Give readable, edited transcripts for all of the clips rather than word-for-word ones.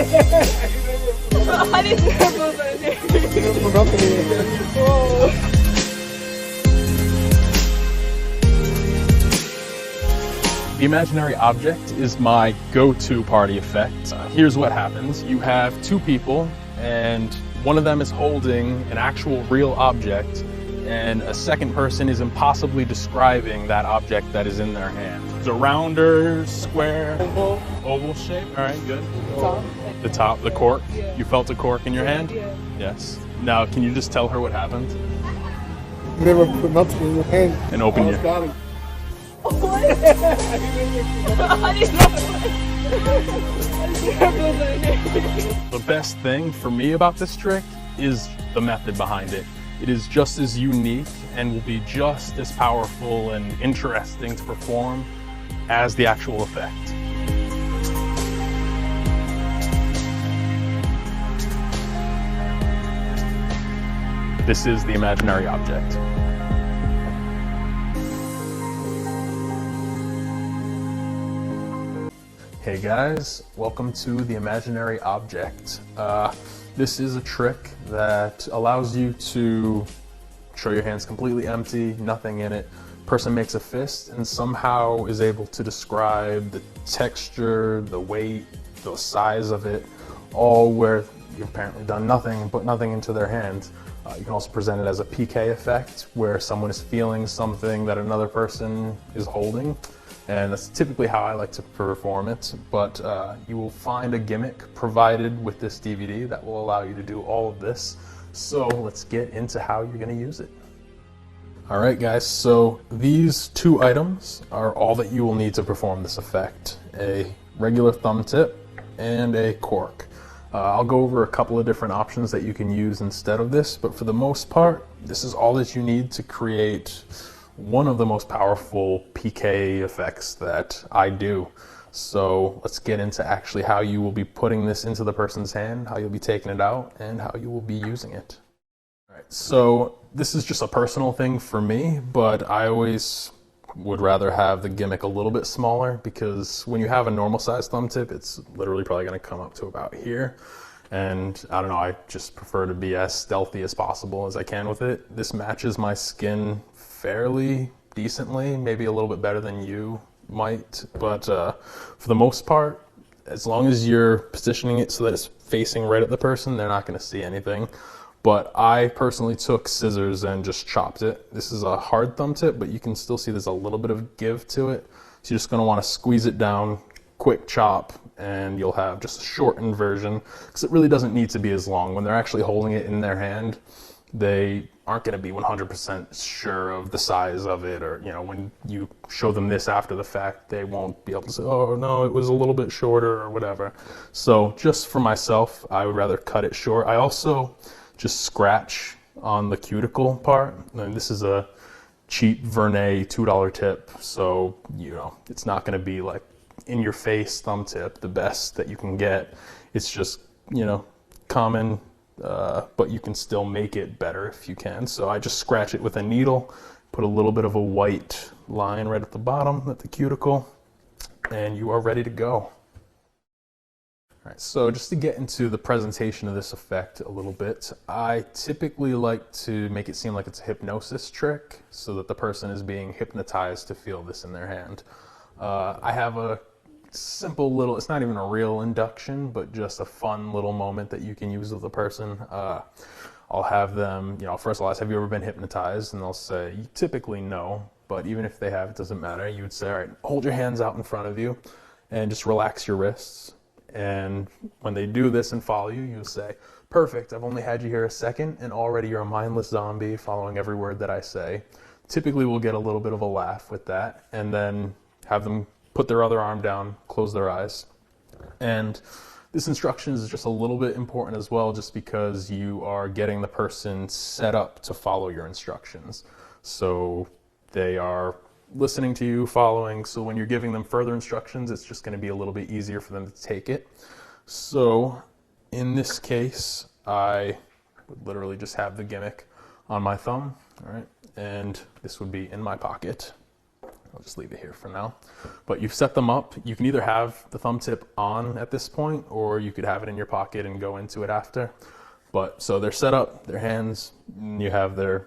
The imaginary object is my go-to party effect. Here's what happens. You have two people and one of them is holding an actual real object and a second person is impossibly describing that object that is in their hand. It's a rounder, square, oval shape. All right, good. The top, the cork. Yeah. You felt a cork in your hand? Yeah. Yes. Now, can you just tell her what happened? You never put nothing in your hand. And open your... Got it. What? The best thing for me about this trick is the method behind it. It is just as unique and will be just as powerful and interesting to perform as the actual effect. This is the imaginary object. Hey guys, welcome to the imaginary object. This is a trick that allows you to show your hands completely empty, nothing in it. Person makes a fist and somehow is able to describe the texture, the weight, the size of it, all where you've apparently done nothing and put nothing into their hand. You can also present it as a PK effect, where someone is feeling something that another person is holding. And that's typically how I like to perform it, but you will find a gimmick provided with this DVD that will allow you to do all of this. So let's get into how you're going to use it. All right guys, so these two items are all that you will need to perform this effect. A regular thumb tip and a cork. I'll go over a couple of different options that you can use instead of this, but for the most part, this is all that you need to create one of the most powerful PK effects that I do. So let's get into actually how you will be putting this into the person's hand, how you'll be taking it out, and how you will be using it. All right, so this is just a personal thing for me, but I always would rather have the gimmick a little bit smaller, because when you have a normal size thumb tip, it's literally probably going to come up to about here. And I don't know, I just prefer to be as stealthy as possible as I can with it. This matches my skin fairly decently, maybe a little bit better than you might, but for the most part, as long as you're positioning it so that it's facing right at the person, they're not going to see anything. But I personally took scissors and just chopped it. This is a hard thumb tip, but you can still see there's a little bit of give to it. So you're just going to want to squeeze it down, quick chop, and you'll have just a shortened version, because it really doesn't need to be as long. When they're actually holding it in their hand, they aren't going to be 100% sure of the size of it, or, you know, when you show them this after the fact, they won't be able to say, oh no, it was a little bit shorter or whatever. So just for myself, I would rather cut it short. I also just scratch on the cuticle part, and this is a cheap Vernet $2 tip, so, you know, it's not going to be like in your face thumb tip, the best that you can get. It's just, you know, common, but you can still make it better if you can. So I just scratch it with a needle, put a little bit of a white line right at the bottom at the cuticle, and you are ready to go. All right, so just to get into the presentation of this effect a little bit, I typically like to make it seem like it's a hypnosis trick, so that the person is being hypnotized to feel this in their hand. I have a simple little, it's not even a real induction, but just a fun little moment that you can use with the person. I'll have them, you know, first of all, have you ever been hypnotized? And they'll say, typically no, but even if they have, it doesn't matter. You would say, all right, hold your hands out in front of you and just relax your wrists. And when they do this and follow you, you'll say, perfect, I've only had you here a second and already you're a mindless zombie following every word that I say. Typically we'll get a little bit of a laugh with that, and then have them put their other arm down, close their eyes. And this instruction is just a little bit important as well, just because you are getting the person set up to follow your instructions. So they are listening to you, following, so when you're giving them further instructions, it's just going to be a little bit easier for them to take it. So in this case, I would literally just have the gimmick on my thumb, all right, and this would be in my pocket. I'll just leave it here for now. But you've set them up. You can either have the thumb tip on at this point, or you could have it in your pocket and go into it after. But so they're set up, their hands, you have their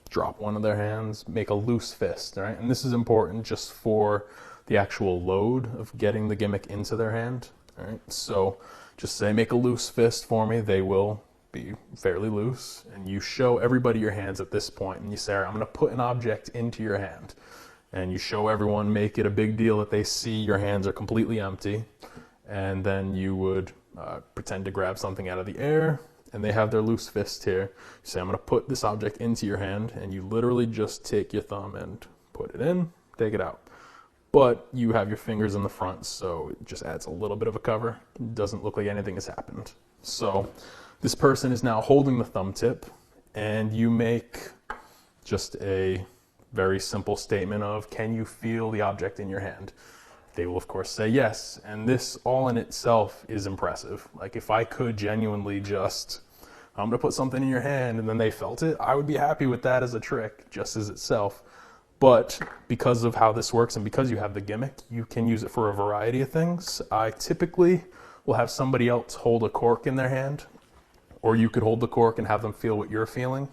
drop one of their hands, make a loose fist, right? And this is important just for the actual load of getting the gimmick into their hand, all right? So just say, make a loose fist for me. They will be fairly loose. And you show everybody your hands at this point, and you say, all right, I'm gonna put an object into your hand. And you show everyone, make it a big deal that they see your hands are completely empty. And then you would pretend to grab something out of the air, and they have their loose fist here. You say, I'm gonna put this object into your hand, and you literally just take your thumb and put it in, take it out. But you have your fingers in the front, so it just adds a little bit of a cover. It doesn't look like anything has happened. So this person is now holding the thumb tip, and you make just a very simple statement of, can you feel the object in your hand? They will of course say yes, and this all in itself is impressive. Like, if I could genuinely just, I'm gonna put something in your hand, and then they felt it, I would be happy with that as a trick, just as itself. But because of how this works and because you have the gimmick, you can use it for a variety of things. I typically will have somebody else hold a cork in their hand, or you could hold the cork and have them feel what you're feeling.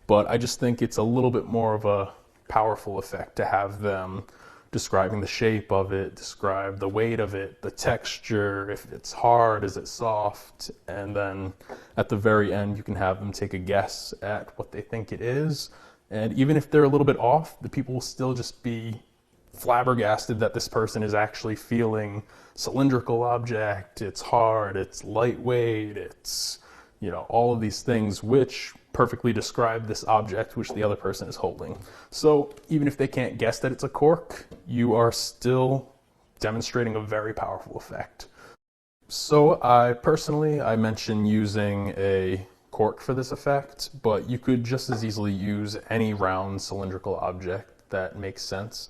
But I just think it's a little bit more of a powerful effect to have them describing the shape of it, describe the weight of it, the texture, if it's hard, is it soft, and then at the very end you can have them take a guess at what they think it is. And even if they're a little bit off, the people will still just be flabbergasted that this person is actually feeling cylindrical object, it's hard, it's lightweight, it's, you know, all of these things which perfectly describe this object which the other person is holding. So even if they can't guess that it's a cork, you are still demonstrating a very powerful effect. So I mentioned using a cork for this effect, but you could just as easily use any round cylindrical object that makes sense.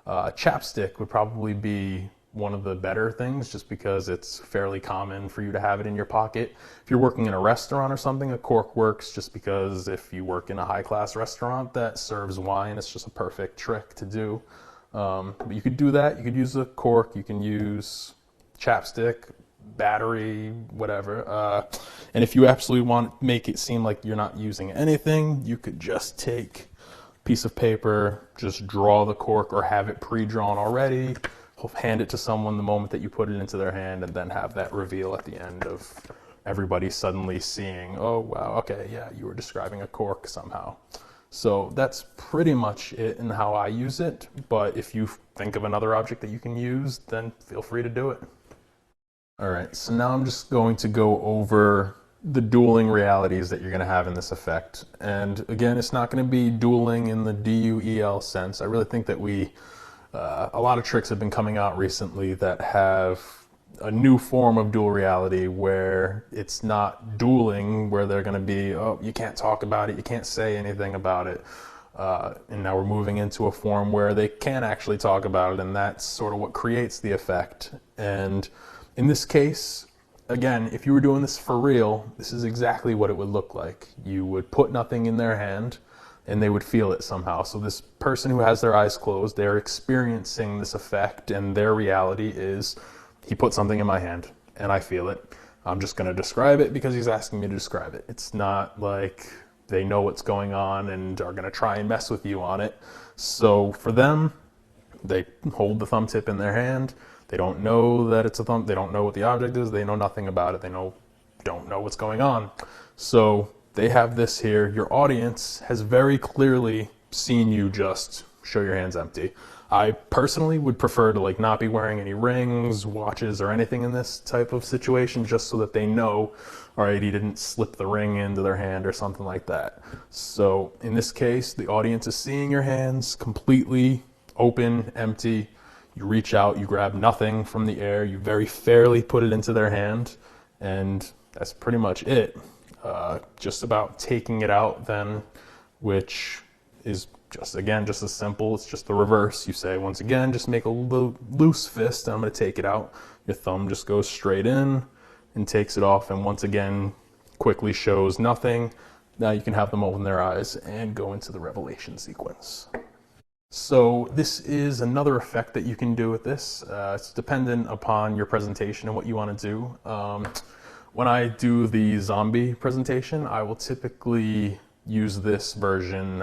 Chapstick would probably be one of the better things, just because it's fairly common for you to have it in your pocket. If you're working in a restaurant or something, a cork works, just because if you work in a high-class restaurant that serves wine, it's just a perfect trick to do. But you could do that. You could use a cork, you can use chapstick, battery, whatever. And if you absolutely want to make it seem like you're not using anything, you could just take a piece of paper, just draw the cork or have it pre-drawn already, hand it to someone the moment that you put it into their hand, and then have that reveal at the end of everybody suddenly seeing, oh wow, okay, yeah, you were describing a cork somehow. So that's pretty much it in how I use it, but if you think of another object that you can use, then feel free to do it. All right, so now I'm just going to go over the dueling realities that you're going to have in this effect. And again, it's not going to be dueling in the D-U-E-L sense. I really think that a lot of tricks have been coming out recently that have a new form of dual reality where it's not dueling, where they're going to be, oh, you can't talk about it, you can't say anything about it. And now we're moving into a form where they can actually talk about it, and that's sort of what creates the effect. And in this case, again, if you were doing this for real, this is exactly what it would look like. You would put nothing in their hand, and they would feel it somehow. So this person who has their eyes closed, they're experiencing this effect, and their reality is, he put something in my hand, and I feel it. I'm just going to describe it because he's asking me to describe it. It's not like they know what's going on and are going to try and mess with you on it. So for them, they hold the thumb tip in their hand. They don't know that it's a thumb. They don't know what the object is. They know nothing about it. They don't know what's going on. So they have this here. Your audience has very clearly seen you just show your hands empty. I personally would prefer to not be wearing any rings, watches, or anything in this type of situation, just so that they know, all right, he didn't slip the ring into their hand or something like that. So in this case, the audience is seeing your hands completely open, empty. You reach out, you grab nothing from the air, you very fairly put it into their hand, and that's pretty much it. Just about taking it out then, which is just as simple. It's just the reverse. You say, once again, just make a loose fist, and I'm going to take it out. Your thumb just goes straight in and takes it off, and once again, quickly shows nothing. Now you can have them open their eyes and go into the revelation sequence. So this is another effect that you can do with this. It's dependent upon your presentation and what you want to do. When I do the zombie presentation, I will typically use this version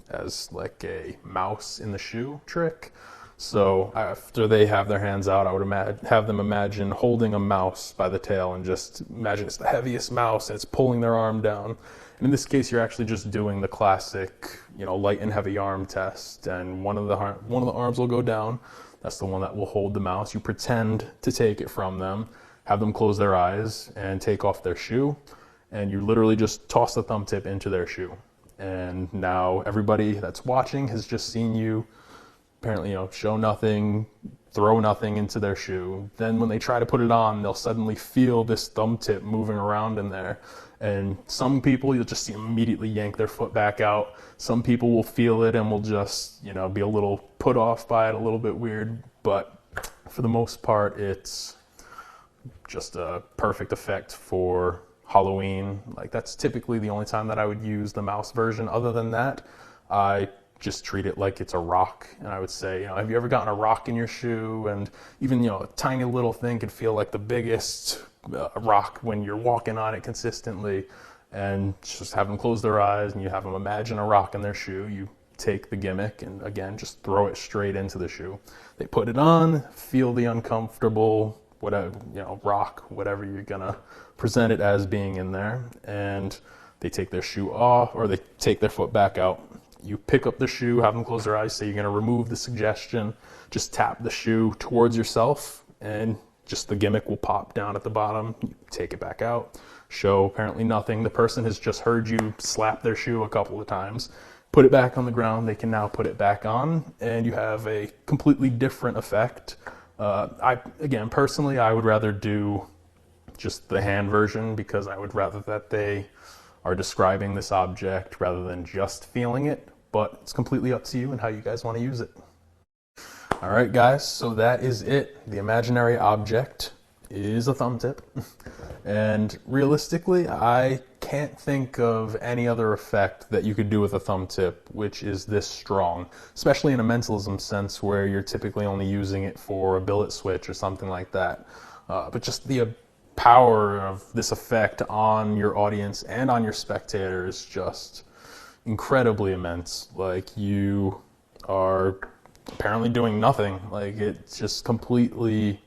as like a mouse in the shoe trick. So after they have their hands out, I would have them imagine holding a mouse by the tail and just imagine it's the heaviest mouse and it's pulling their arm down. And in this case, you're actually just doing the classic, light and heavy arm test. And one of the arms will go down. That's the one that will hold the mouse. You pretend to take it from them, have them close their eyes and take off their shoe. And you literally just toss the thumb tip into their shoe. And now everybody that's watching has just seen you apparently, show nothing, throw nothing into their shoe. Then when they try to put it on, they'll suddenly feel this thumb tip moving around in there. And some people, you'll just see them immediately yank their foot back out. Some people will feel it and will just, be a little put off by it, a little bit weird. But for the most part, it's just a perfect effect for Halloween. Like, that's typically the only time that I would use the mouse version. Other than that, I just treat it like it's a rock. And I would say, have you ever gotten a rock in your shoe? And even, a tiny little thing can feel like the biggest rock when you're walking on it consistently. And just have them close their eyes and you have them imagine a rock in their shoe. You take the gimmick and again, just throw it straight into the shoe. They put it on, feel the uncomfortable, whatever, rock, whatever you're gonna present it as being in there. And they take their shoe off or they take their foot back out. You pick up the shoe, have them close their eyes, say you're going to remove the suggestion, just tap the shoe towards yourself, and just the gimmick will pop down at the bottom. You take it back out, show apparently nothing. The person has just heard you slap their shoe a couple of times. Put it back on the ground, they can now put it back on, and you have a completely different effect. Again, personally, I would rather do just the hand version because I would rather that they are describing this object rather than just feeling it. But it's completely up to you and how you guys want to use it. All right, guys, so that is it. The imaginary object is a thumb tip. And realistically, I can't think of any other effect that you could do with a thumb tip which is this strong, especially in a mentalism sense where you're typically only using it for a billet switch or something like that. But just the power of this effect on your audience and on your spectator is just incredibly immense. Like, you are apparently doing nothing. Like, it's just completely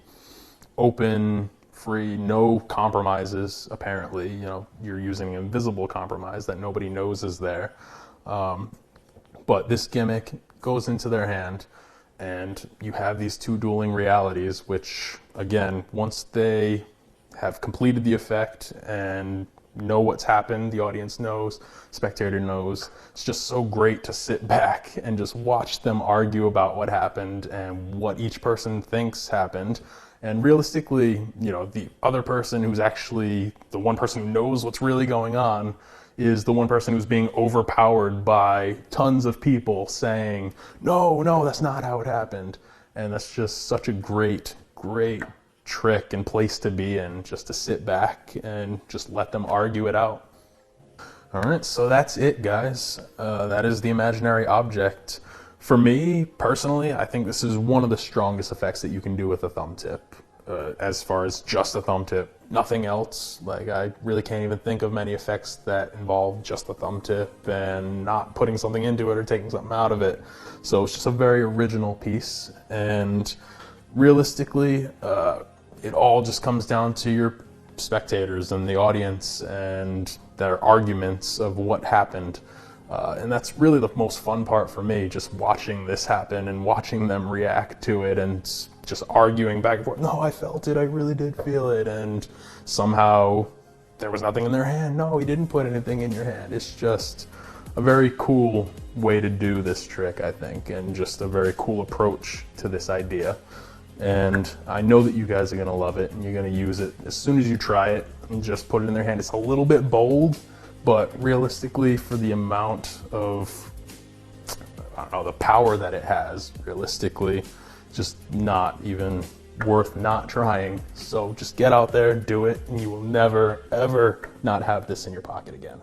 open, free, no compromises apparently. You're using an invisible compromise that nobody knows is there. But this gimmick goes into their hand and you have these two dueling realities, which again, once they have completed the effect and know what's happened, the audience knows, spectator knows. It's just so great to sit back and just watch them argue about what happened and what each person thinks happened. And realistically, the other person who's actually the one person who knows what's really going on is the one person who's being overpowered by tons of people saying, no, that's not how it happened. And that's just such a great trick and place to be in, just to sit back and just let them argue it out. All right, so that's it, guys. That is the imaginary object. For me, personally, I think this is one of the strongest effects that you can do with a thumb tip. As far as just a thumb tip, nothing else. Like, I really can't even think of many effects that involve just a thumb tip and not putting something into it or taking something out of it. So it's just a very original piece. And realistically, it all just comes down to your spectators and the audience and their arguments of what happened. And that's really the most fun part for me, just watching this happen and watching them react to it and just arguing back and forth. No, I felt it. I really did feel it. And somehow there was nothing in their hand. No, he didn't put anything in your hand. It's just a very cool way to do this trick, I think, and just a very cool approach to this idea. And I know that you guys are going to love it and you're going to use it as soon as you try it and just put it in their hand. It's a little bit bold, but realistically, for the amount of, the power that it has, realistically, just not even worth not trying. So just get out there, do it, and you will never, ever not have this in your pocket again.